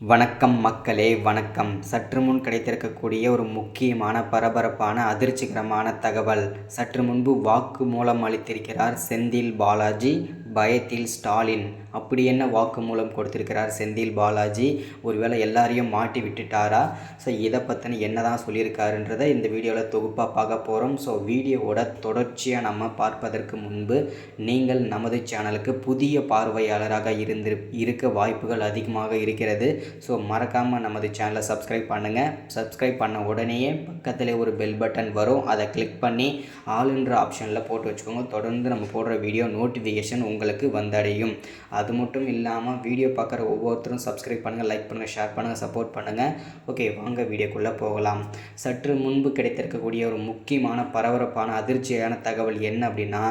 வணக்கம் மக்களே வணக்கம். சற்று முன் கிடைத்திருக்கக்கூடிய ஒரு முக்கியமான பரபரப்பான அதிர்ச்சிகரமான தகவல். சற்று முன்பு வாக்குமூலம் அளித்திருக்கிறார் செந்தில் பாலாஜி. பயத்தில் ஸ்டாலின். அப்படி என்ன வாக்குமூலம் கொடுத்திருக்கிறார் செந்தில் பாலாஜி? ஒருவேளை எல்லாரையும் மாட்டி விட்டுட்டாரா? ஸோ இதை பற்றின என்ன தான் சொல்லியிருக்காருன்றதை இந்த வீடியோவில் தொகுப்பாக பார்க்க போகிறோம். ஸோ வீடியோவோட தொடர்ச்சியாக நம்ம பார்ப்பதற்கு முன்பு நீங்கள் நமது சேனலுக்கு புதிய பார்வையாளராக இருக்க வாய்ப்புகள் அதிகமாக இருக்கிறது. ஸோ மறக்காமல் நமது சேனலை சப்ஸ்கிரைப் பண்ணுங்கள். சப்ஸ்கிரைப் பண்ண உடனேயே பக்கத்தில் ஒரு பெல் பட்டன் வரும், அதை கிளிக் பண்ணி ஆளுன்ற ஆப்ஷனில் போட்டு வச்சுக்கோங்க. தொடர்ந்து நம்ம போடுற வீடியோ நோட்டிஃபிகேஷன் உங்களுக்கு வந்தடையும். அது மட்டும் இல்லாமல் வீடியோ பார்க்குற ஒவ்வொருத்தரும் சப்ஸ்கிரைப் பண்ணுங்கள், லைக் பண்ணுங்கள், ஷேர் பண்ணுங்கள், சப்போர்ட் பண்ணுங்கள். ஓகே, வாங்க வீடியோக்குள்ளே போகலாம். சற்று முன்பு கிடைத்திருக்கக்கூடிய ஒரு முக்கியமான பரபரப்பான அதிர்ச்சியான தகவல் என்ன அப்படின்னா,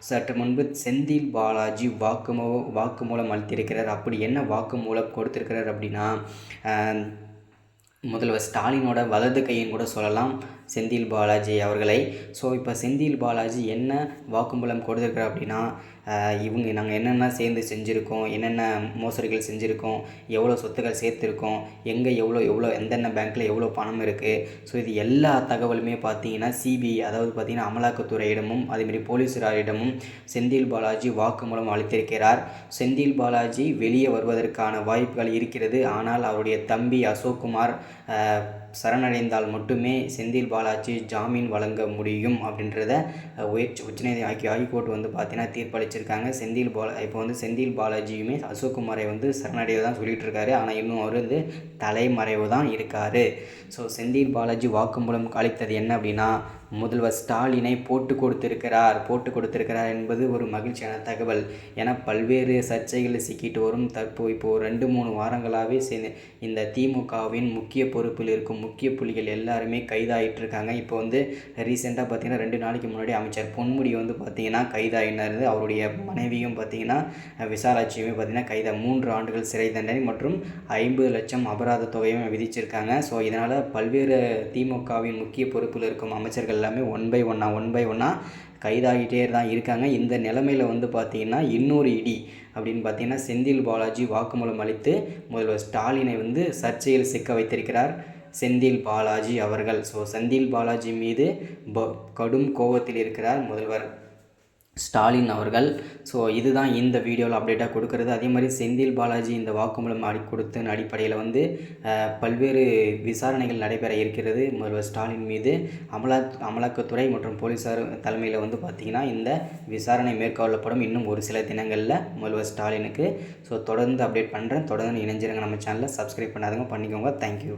சற்று முன்பு செந்தில் பாலாஜி வாக்குமூலம் அளித்திருக்கிறார். அப்படி என்ன வாக்குமூலம் கொடுத்திருக்கிறார் அப்படின்னா, முதல்வர் ஸ்டாலினோட வலது கையின் கூட சொல்லலாம் செந்தில் பாலாஜி அவர்களை. ஸோ இப்போ செந்தில் பாலாஜி என்ன வாக்குமூலம் கொடுத்துருக்குறார் அப்படின்னா, நாங்கள் என்னென்ன சேர்ந்து செஞ்சுருக்கோம், என்னென்ன மோசடிகள் செஞ்சுருக்கோம், எவ்வளோ சொத்துக்கள் சேர்த்துருக்கோம், எங்கே எவ்வளோ எந்தெந்த பேங்க்கில் எவ்வளோ பணம் இருக்குது. ஸோ இது எல்லா தகவலுமே பார்த்தீங்கன்னா சிபிஐ, அதாவது பார்த்திங்கன்னா அமலாக்கத்துறையிடமும் அதேமாதிரி போலீஸாரிடமும் செந்தில் பாலாஜி வாக்குமூலம் அளித்திருக்கிறார். செந்தில் பாலாஜி வெளியே வருவதற்கான வாய்ப்புகள் இருக்கிறது. ஆனால் அவருடைய தம்பி அசோக்குமார் சரணடைந்தால் மட்டுமே செந்தில் பாலாஜி ஜாமீன் வழங்க முடியும் அப்படின்றத ஹைகோர்ட் வந்து பார்த்தீங்கன்னா தீர்ப்பளிச்சிருக்காங்க. இப்போ செந்தில் பாலாஜியுமே அசோக்குமாரை சரணடைய தான் சொல்லிட்டு இருக்காரு. ஆனால் இன்னும் அவர் தலைமறைவு தான் இருக்கார். ஸோ செந்தில் பாலாஜி வாக்குமூலம் அளித்தது என்ன அப்படின்னா, முதல்வர் ஸ்டாலினை போட்டு கொடுத்திருக்கிறார் என்பது ஒரு மகிழ்ச்சியான தகவல். ஏன்னா பல்வேறு சர்ச்சைகளில் சிக்கிட்டு வரும் இப்போது 2-3 வாரங்களாகவே இந்த திமுகவின் முக்கிய பொறுப்பில் இருக்கும் முக்கிய புள்ளிகள் எல்லாருமே கைதாகிட்டுருக்காங்க. இப்போ ரீசெண்டாக பார்த்திங்கன்னா 2 நாளைக்கு முன்னாடி அமைச்சர் பொன்முடி பார்த்திங்கன்னா கைதாகினார். அவருடைய மனைவியும் பார்த்திங்கன்னா விசாலாட்சியுமே பார்த்திங்கன்னா 3 ஆண்டுகள் சிறை தண்டனை மற்றும் 50 லட்சம் அபராத தொகையும் விதிச்சிருக்காங்க. ஸோ இதனால் பல்வேறு திமுகவின் முக்கிய பொறுப்பில் இருக்கும் அமைச்சர்கள் எல்லாமே ஒன் பை ஒன்னாக கைதாகிட்டே தான் இருக்காங்க. இந்த நிலைமையில் பார்த்திங்கன்னா இன்னொரு இடி அப்படின்னு பார்த்திங்கன்னா செந்தில் பாலாஜி வாக்குமூலம் அளித்து முதல்வர் ஸ்டாலினை சர்ச்சையில் சிக்க வைத்திருக்கிறார் செந்தில் பாலாஜி அவர்கள். ஸோ செந்தில் பாலாஜி மீது கடும் கோபத்தில் இருக்கிறார் முதல்வர் ஸ்டாலின் அவர்கள். ஸோ இதுதான் இந்த வீடியோவில் அப்டேட்டாக கொடுக்கறது. அதே மாதிரி செந்தில் பாலாஜி இந்த வாக்குமூலம் கொடுத்தன் அடிப்படையில் பல்வேறு விசாரணைகள் நடைபெற இருக்கிறது முதல்வர் ஸ்டாலின் மீது. அமலாக்கத்துறை மற்றும் போலீஸார் தலைமையில் பார்த்திங்கன்னா இந்த விசாரணை மேற்கொள்ளப்படும் இன்னும் ஒரு சில தினங்களில் முதல்வர் ஸ்டாலினுக்கு. ஸோ தொடர்ந்து அப்டேட் பண்ணுறேன். தொடர்ந்து இணைஞ்சிருங்க. நம்ம சேனலை சப்ஸ்கிரைப் பண்ணாதவங்க பண்ணிக்கோங்க. தேங்க்யூ.